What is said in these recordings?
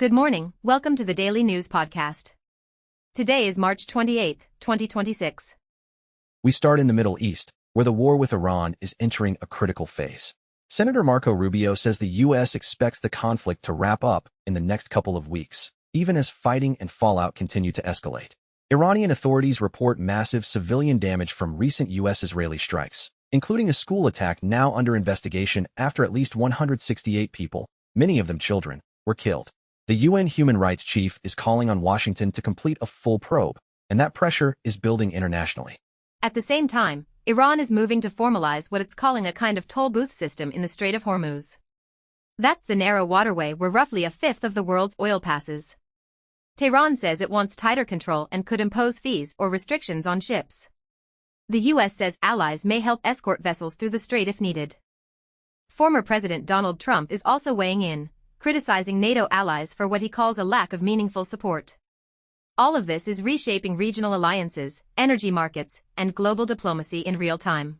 Good morning, welcome to the Daily News Podcast. Today is March 28, 2026. We start in the Middle East, where the war with Iran is entering a critical phase. Senator Marco Rubio says the U.S. expects the conflict to wrap up in the next couple of weeks, even as fighting and fallout continue to escalate. Iranian authorities report massive civilian damage from recent U.S.-Israeli strikes, including a school attack now under investigation after at least 168 people, many of them children, were killed. The UN human rights chief is calling on Washington to complete a full probe, and that pressure is building internationally. At the same time, Iran is moving to formalize what it's calling a kind of toll booth system in the Strait of Hormuz. That's the narrow waterway where roughly a fifth of the world's oil passes. Tehran says it wants tighter control and could impose fees or restrictions on ships. The U.S. says allies may help escort vessels through the strait if needed. Former President Donald Trump is also weighing in, criticizing NATO allies for what he calls a lack of meaningful support. All of this is reshaping regional alliances, energy markets, and global diplomacy in real time.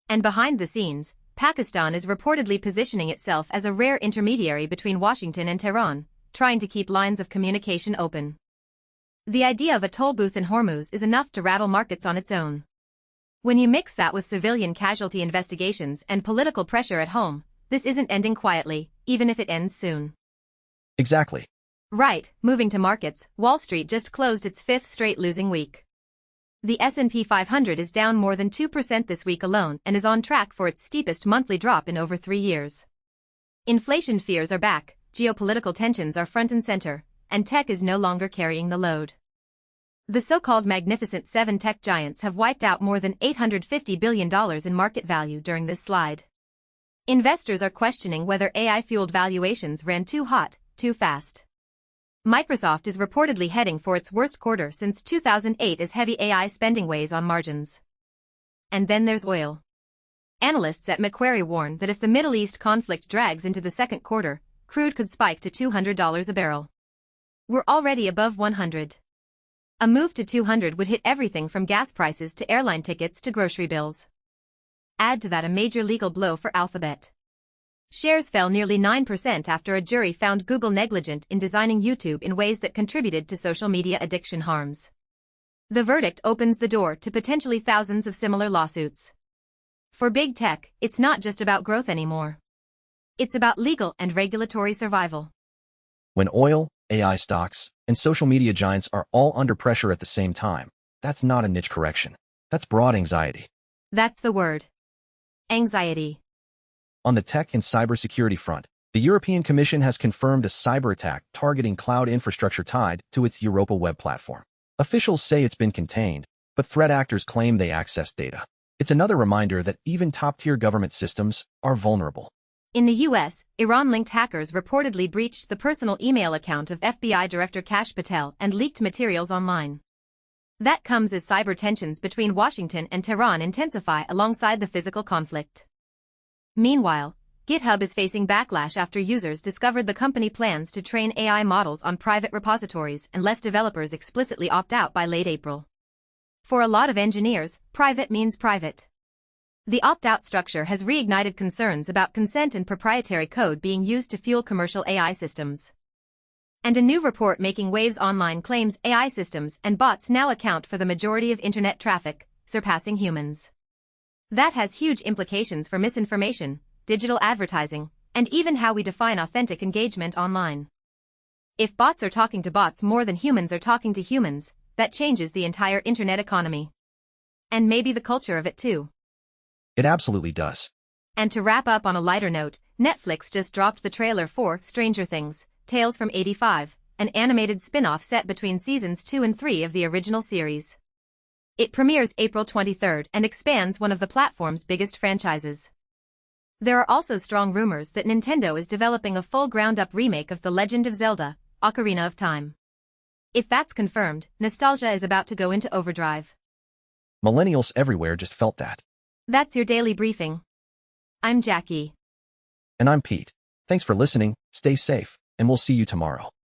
And behind the scenes, Pakistan is reportedly positioning itself as a rare intermediary between Washington and Tehran, trying to keep lines of communication open. The idea of a toll booth in Hormuz is enough to rattle markets on its own. When you mix that with civilian casualty investigations and political pressure at home, this isn't ending quietly, even if it ends soon. Exactly. Right, moving to markets, Wall Street just closed its fifth straight losing week. The S&P 500 is down more than 2% this week alone and is on track for its steepest monthly drop in over 3 years. Inflation fears are back, geopolitical tensions are front and center, and tech is no longer carrying the load. The so-called Magnificent Seven tech giants have wiped out more than $850 billion in market value during this slide. Investors are questioning whether AI-fueled valuations ran too hot, too fast. Microsoft is reportedly heading for its worst quarter since 2008 as heavy AI spending weighs on margins. And then there's oil. Analysts at Macquarie warn that if the Middle East conflict drags into the second quarter, crude could spike to $200 a barrel. We're already above 100. A move to 200 would hit everything from gas prices to airline tickets to grocery bills. Add to that a major legal blow for Alphabet. Shares fell nearly 9% after a jury found Google negligent in designing YouTube in ways that contributed to social media addiction harms. The verdict opens the door to potentially thousands of similar lawsuits. For big tech, it's not just about growth anymore. It's about legal and regulatory survival. When oil, AI stocks, and social media giants are all under pressure at the same time, that's not a niche correction. That's broad anxiety. That's the word. Anxiety. On the tech and cybersecurity front, the European Commission has confirmed a cyber attack targeting cloud infrastructure tied to its Europa web platform. Officials say it's been contained, but threat actors claim they accessed data. It's another reminder that even top-tier government systems are vulnerable. In the U.S., Iran-linked hackers reportedly breached the personal email account of FBI Director Kash Patel and leaked materials online. That comes as cyber tensions between Washington and Tehran intensify alongside the physical conflict. Meanwhile, GitHub is facing backlash after users discovered the company plans to train AI models on private repositories unless developers explicitly opt out by late April. For a lot of engineers, private means private. The opt-out structure has reignited concerns about consent and proprietary code being used to fuel commercial AI systems. And a new report making waves online claims AI systems and bots now account for the majority of internet traffic, surpassing humans. That has huge implications for misinformation, digital advertising, and even how we define authentic engagement online. If bots are talking to bots more than humans are talking to humans, that changes the entire internet economy. And maybe the culture of it too. It absolutely does. And to wrap up on a lighter note, Netflix just dropped the trailer for Stranger Things, Tales from 85, an animated spin-off set between seasons 2 and 3 of the original series. It premieres April 23rd and expands one of the platform's biggest franchises. There are also strong rumors that Nintendo is developing a full ground-up remake of The Legend of Zelda, Ocarina of Time. If that's confirmed, nostalgia is about to go into overdrive. Millennials everywhere just felt that. That's your daily briefing. I'm Jacky. And I'm Pete. Thanks for listening, stay safe, and we'll see you tomorrow.